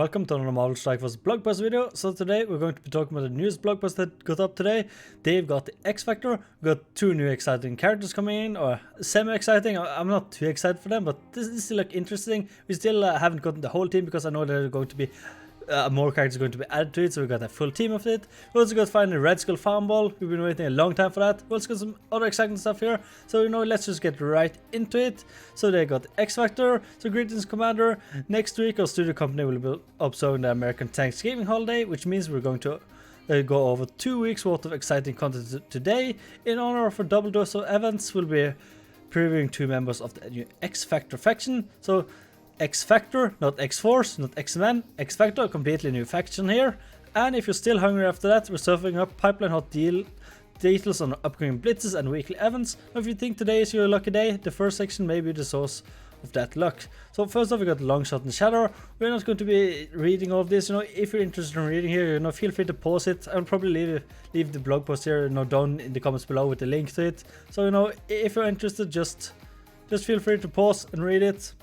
Welcome to another Marvel Strike Force blog post video. So today we're going to be talking about the newest blog post that got up today. They've got the X Factor. We've got two new exciting characters coming in, or semi-exciting. I'm not too excited for them, but this is still like interesting. We still haven't gotten the whole team because I know there are going to be more characters going to be added to it, so we got a full team of it. We also got finally Red Skull Farmable. We've been waiting a long time for that. We also got some other exciting stuff here, so let's just get right into it. So they got X Factor. So greetings, Commander. Next week our studio company will be observing the American Thanksgiving holiday, which means we're going to go over 2 weeks worth of exciting content today. In honor of a double dose of events, we'll be previewing two members of the new X Factor faction. So X Factor, not X Force, not X Men, X Factor, a completely new faction here. And if you're still hungry after that, we're surfing up pipeline hot details on upcoming blitzes and weekly events. If you think today is your lucky day, the first section may be the source of that luck. So first off, we got Longshot Shatterstar. We're not going to be reading all of this. If you're interested in reading here, feel free to pause it. I'll probably leave the blog post here, down in the comments below with the link to it. So if you're interested, just feel free to pause and read it.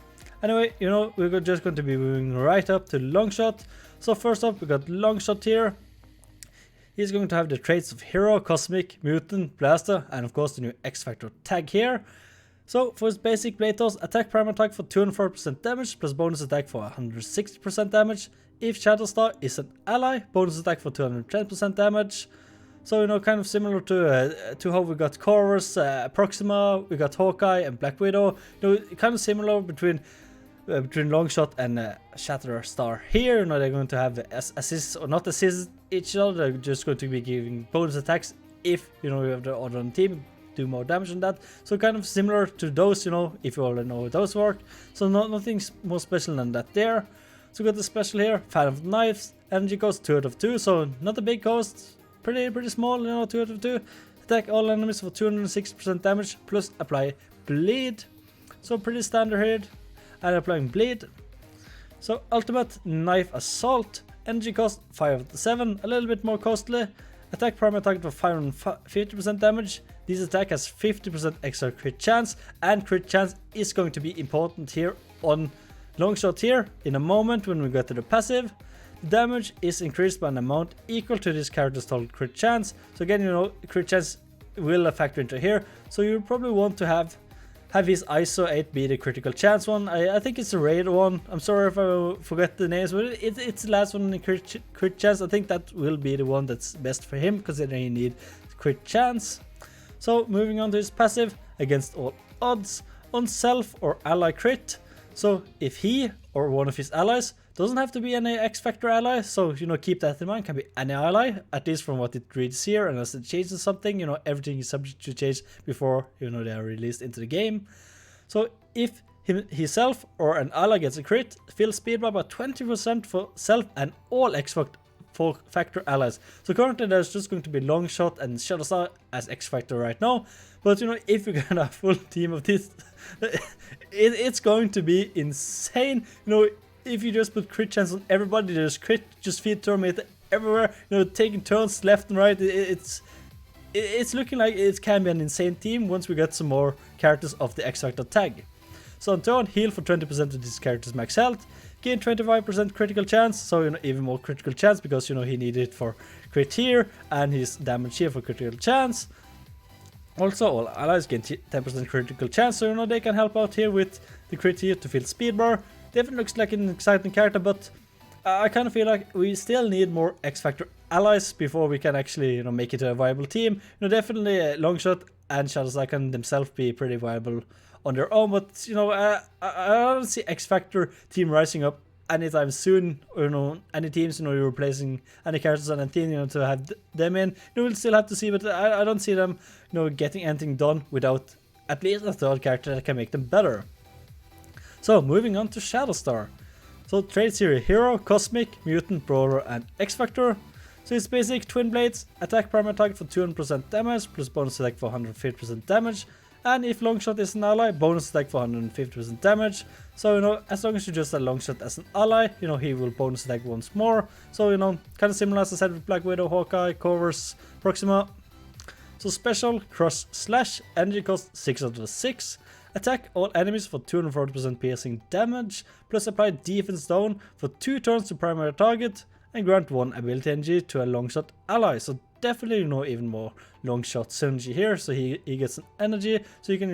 Anyway, we're just going to be moving right up to Longshot. So first up, we got Longshot here. He's going to have the traits of Hero, Cosmic, Mutant, Blaster, and of course the new X Factor tag here. So for his basic blade toss, attack primary attack for 204% damage, plus bonus attack for 160% damage. If Shatterstar is an ally, bonus attack for 210% damage. So kind of similar to how we got Chorus, Proxima, we got Hawkeye and Black Widow. Kind of similar between Longshot and Shatterstar here. They're going to have assist or not assist each other. They're just going to be giving bonus attacks if you have the other on the team do more damage than that. So kind of similar to those, if you already know how those work. So nothing more special than that there. So we got the special here, Fan of Knives, energy cost 2 out of 2, so not a big cost, pretty small, 2 out of 2. Attack all enemies for 260% damage plus apply bleed. So pretty standard here. And applying bleed. So ultimate knife assault, energy cost 5 out of 7, a little bit more costly. Attack primary target for 550% damage. This attack has 50% extra crit chance, and crit chance is going to be important here on Longshot here in a moment when we get to the passive. The damage is increased by an amount equal to this character's total crit chance. So again, crit chance will factor into here. So you probably want to have his ISO 8 be the critical chance one. I think it's the raid one. I'm sorry if I forget the names, but it's the last one in crit chance. I think that will be the one that's best for him, considering he need crit chance. So moving on to his passive, against all odds, on self or ally crit. So if he or one of his allies, doesn't have to be any X Factor ally, so keep that in mind, can be any ally, at least from what it reads here, unless it changes something, everything is subject to change before they are released into the game. So if himself or an ally gets a crit, fill speed by about 20% for self and all X Factor allies. So currently there's just going to be Longshot and Shatterstar as X Factor right now, but if you get a full team of this, it's going to be insane. If you just put crit chance on everybody, just feed Terminator everywhere, taking turns left and right. It's looking like it can be an insane team once we get some more characters of the X Factor tag. So on turn, heal for 20% of this character's max health, gain 25% critical chance, so even more critical chance because he needed it for crit here and his damage here for critical chance. Also, all allies gain 10% critical chance, so they can help out here with the crit here to fill speed bar. Definitely looks like an exciting character, but I kind of feel like we still need more X Factor allies before we can actually make it a viable team. Definitely Longshot and Shatterstar can themselves be pretty viable on their own, but I don't see X Factor team rising up anytime soon. Or any teams you're replacing any characters on a team to have them in. We'll still have to see, but I don't see them getting anything done without at least a third character that can make them better. So moving on to Shatterstar. So traits here: Hero, Cosmic, Mutant, Brawler, and X Factor. So it's basic twin blades, attack primary target for 200% damage, plus bonus attack for 150% damage. And if Longshot is an ally, bonus attack for 150% damage. So as long as you just have Longshot as an ally, he will bonus attack once more. So kind of similar as I said with Black Widow, Hawkeye, Chorus, Proxima. So special, Cross Slash, energy cost 6 out of 6. Attack all enemies for 240% piercing damage, plus apply defense down for 2 turns to primary target, and grant 1 ability energy to a Longshot ally. So definitely, even more Longshot synergy here, so he gets an energy, so you can,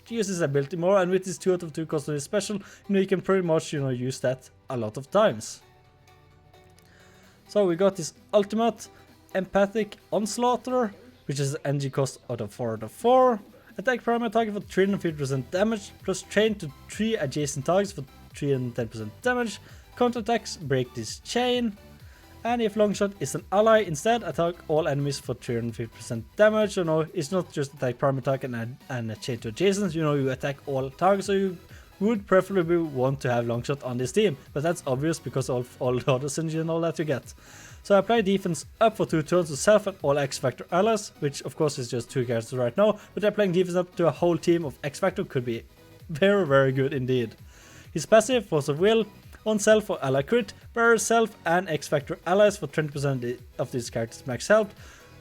use his ability more, and with his 2 out of 2 cost on his special, you can pretty much, use that a lot of times. So we got this ultimate, Empathic Onslaughter, which is energy cost out of 4 out of 4. Attack primary target for 350% damage, plus chain to 3 adjacent targets for 310% damage. Counterattacks break this chain. And if Longshot is an ally, instead attack all enemies for 350% damage. It's not just attack primary target and a chain to adjacent. You attack all targets, so you would preferably want to have Longshot on this team. But that's obvious because of all the other synergy and all that you get. So apply defense up for 2 turns to self and all X-Factor allies, which of course is just 2 characters right now, but applying defense up to a whole team of X-Factor could be very, very good indeed. His passive, Force of Will, on self for ally crit, bears self and X-Factor allies for 20% of this character's max health.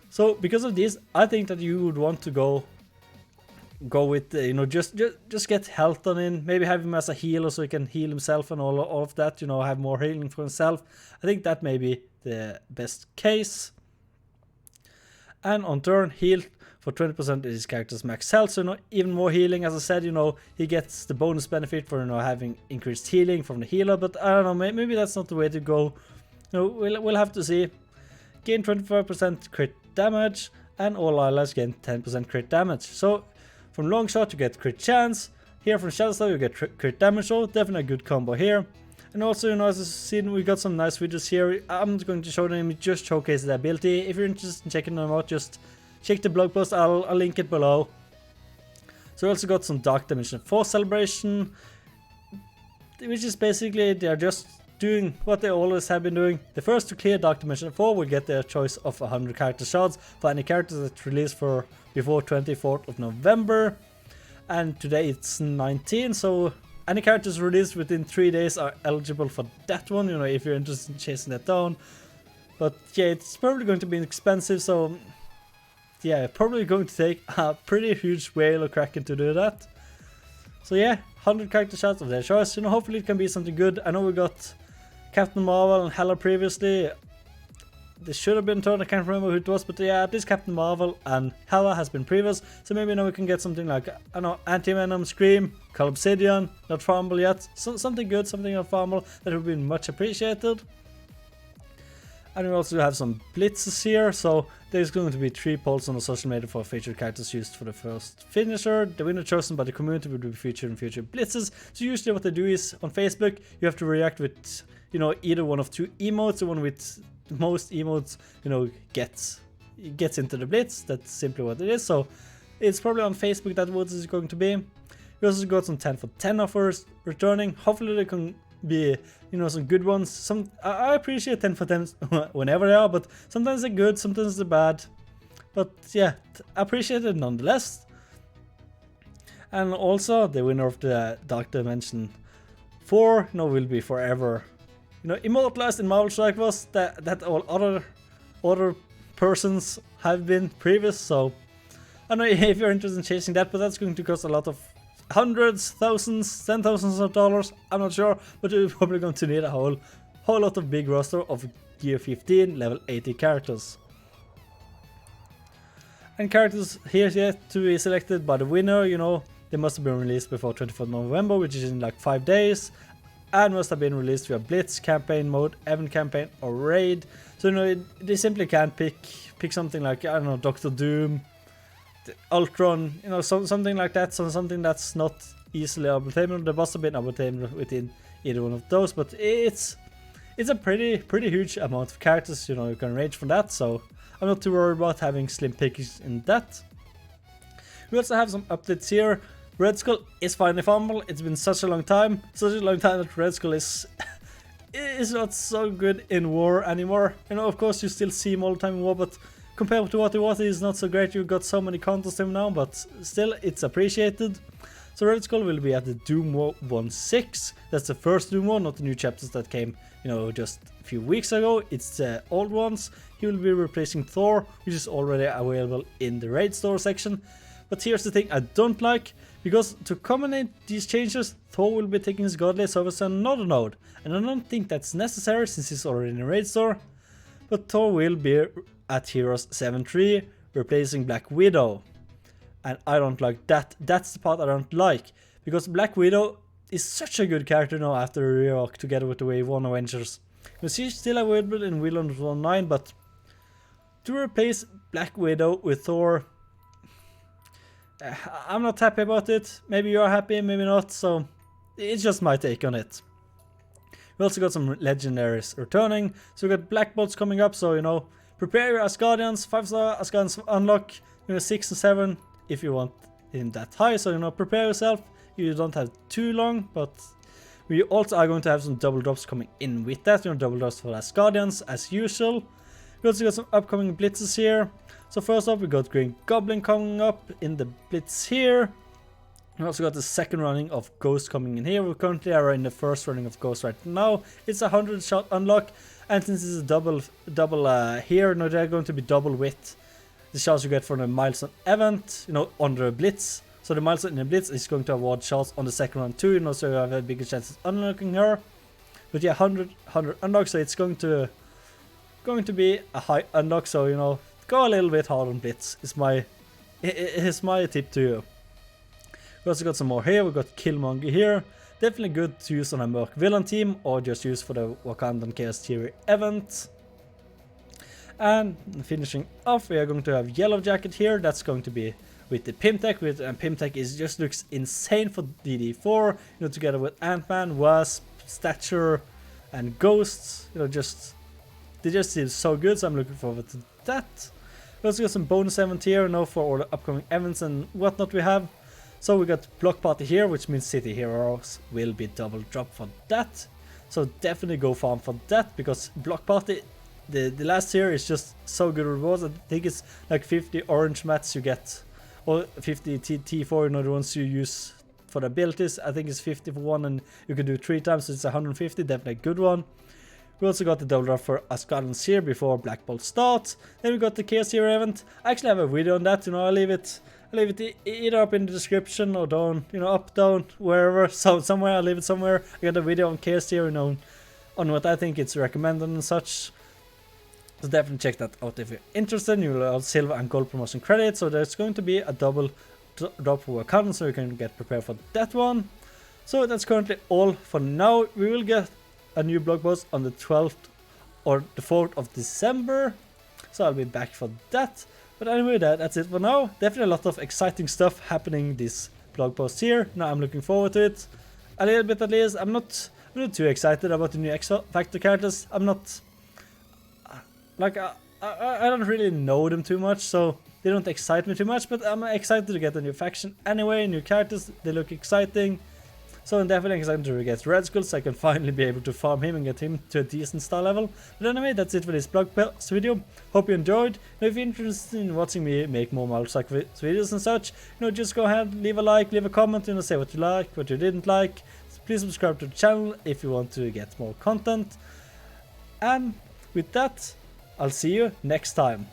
So because of this, I think that you would want to go with just get health on him, maybe have him as a healer so he can heal himself and all of that, have more healing for himself. I think that may be the best case. And on turn, heal for 20% of his character's max health, so even more healing. As I said, he gets the bonus benefit for having increased healing from the healer, but I don't know, maybe that's not the way to go. We'll have to see. Gain 25% crit damage, and all allies gain 10% crit damage. So from Longshot you get crit chance, here from Shatterstar you get crit damage, so definitely a good combo here. And also, as you've seen, we got some nice videos here. I'm not going to show them, just showcase the ability. If you're interested in checking them out, just check the blog post, I'll link it below. So we also got some Dark Dimension 4 celebration, which is basically, they're just doing what they always have been doing. The first to clear Dark Dimension 4 will get their choice of 100 character shots for any characters that's released for before 24th of November. And today it's 19, so any characters released within 3 days are eligible for that one, if you're interested in chasing that down. But yeah, it's probably going to be expensive, so yeah, probably going to take a pretty huge whale of Kraken to do that. So yeah, 100 character shots of their choice, hopefully it can be something good. I know we got Captain Marvel and Hela previously. This should have been turned, I can't remember who it was, but yeah, at least Captain Marvel and Hela has been previous, so maybe now we can get something like, I don't know, Anti-Venom, Scream, Call Obsidian, not Farmable yet, something good, something on Farmable that would be much appreciated. And we also have some blitzes here, so there's going to be 3 polls on the social media for featured characters used for the first finisher. The winner chosen by the community will be featured in future blitzes. So usually what they do is, on Facebook, you have to react with, either one of 2 emotes, the one with the most emotes, gets into the blitz. That's simply what it is. So it's probably on Facebook that what is going to be. We also got some 10 for 10 offers returning. Hopefully they can be, some good ones. I appreciate 10 for 10 whenever they are, but sometimes they're good, sometimes they're bad. But yeah, I appreciate it nonetheless. And also the winner of the Dark Dimension 4, will be forever, immortalized in Marvel Strike Force that all other persons have been previous. So I don't know if you're interested in chasing that, but that's going to cost a lot of hundreds, thousands, 10,000s of dollars. I'm not sure, but you're probably going to need a whole lot of big roster of Gear 15 level 80 characters. And characters here yet to be selected by the winner, they must have been released before 24th November, which is in like 5 days. And must have been released via Blitz, Campaign Mode, Event Campaign or Raid. So they simply can't pick something like, I don't know, Doctor Doom, Ultron, something like that, so something that's not easily obtainable. There must have been obtainable within either one of those, but it's a pretty huge amount of characters, you can range from that, so I'm not too worried about having slim pickings in that. We also have some updates here. Red Skull is finally farmable. It's been such a long time that Red Skull is not so good in war anymore. Of course you still see him all the time in war, but compared to what he was, he's not so great. You got so many counters to him now, but still it's appreciated. So Red Skull will be at the Doom War 1.6. That's the first Doom War, not the new chapters that came, just a few weeks ago. It's the old ones. He will be replacing Thor, which is already available in the raid store section. But here's the thing I don't like, Because to accommodate these changes, Thor will be taking his godly service to another node, and I don't think that's necessary since he's already in a raid store. But Thor will be at Heroes 7-3, replacing Black Widow. And I don't like that. That's the part I don't like. Because Black Widow is such a good character now after Rerock together with the Wave 1 Avengers. She's still available in Wheel 119, but to replace Black Widow with Thor, I'm not happy about it. Maybe you're happy, maybe not, so it's just my take on it. We also got some legendaries returning, so we got Black Bolts coming up, so you know, prepare your Asgardians, 5-star Asgardians unlock, 6 and 7 if you want in that high, so you know, prepare yourself. You don't have too long, but we also are going to have some double drops coming in with that, double drops for Asgardians as usual. We also got some upcoming blitzes here. So first up we got Green Goblin coming up in the blitz here. We also got the second running of Ghost coming in here. We currently are in the first running of Ghost right now. It's a 100-shot unlock, and since it's a double here, they're going to be double with the shots you get from the milestone event, on the blitz. So the milestone in the blitz is going to award shots on the second run too, so you have a bigger chance of unlocking her. But yeah, 100 unlock, so it's going to be a high unlock. So go a little bit hard on blitz. Is my tip to you. We also got some more here. We got Killmonger here. Definitely good to use on a Merc villain team or just use for the Wakandan Chaos Theory event. And finishing off, we are going to have Yellow Jacket here. That's going to be with the Pimtech, and Pimtech just looks insane for DD4. Together with Ant-Man, Wasp, Stature, and Ghosts. They just seem so good. So I'm looking forward to that. We also got some bonus event here, for all the upcoming events and whatnot we have. So we got Block Party here, which means City Heroes will be double drop for that. So definitely go farm for that, because Block Party, the last tier is just so good rewards. I think it's like 50 orange mats you get, or 50 T4, the ones you use for the abilities. I think it's 50 for one, and you can do 3 times, so it's 150, definitely a good one. We also got the double drop for Asgardians here before Black Bolt starts. Then we got the Chaos Tier event. I actually have a video on that, I'll leave it either up in the description or down, up, down, wherever. So somewhere, I'll leave it somewhere. I got a video on Chaos Tier, on what I think it's recommended and such. So definitely check that out if you're interested. You will have silver and gold promotion credits, so there's going to be a double drop for Wakandan, so you can get prepared for that one. So that's currently all for now. We will get a new blog post on the 12th or the 4th of December, so I'll be back for that. But anyway, that's it for now. Definitely a lot of exciting stuff happening this blog post here. Now I'm looking forward to it a little bit at least. I'm not too excited about the new X Factor characters. I'm not like I don't really know them too much, so they don't excite me too much. But I'm excited to get a new faction anyway. New characters, they look exciting. So I'm definitely excited to get Red Skull, so I can finally be able to farm him and get him to a decent star level. But anyway, that's it for this blog post video. Hope you enjoyed. Now, if you're interested in watching me make more Multisack videos and such, just go ahead, leave a like, leave a comment, say what you like, what you didn't like. Please subscribe to the channel if you want to get more content. And with that, I'll see you next time.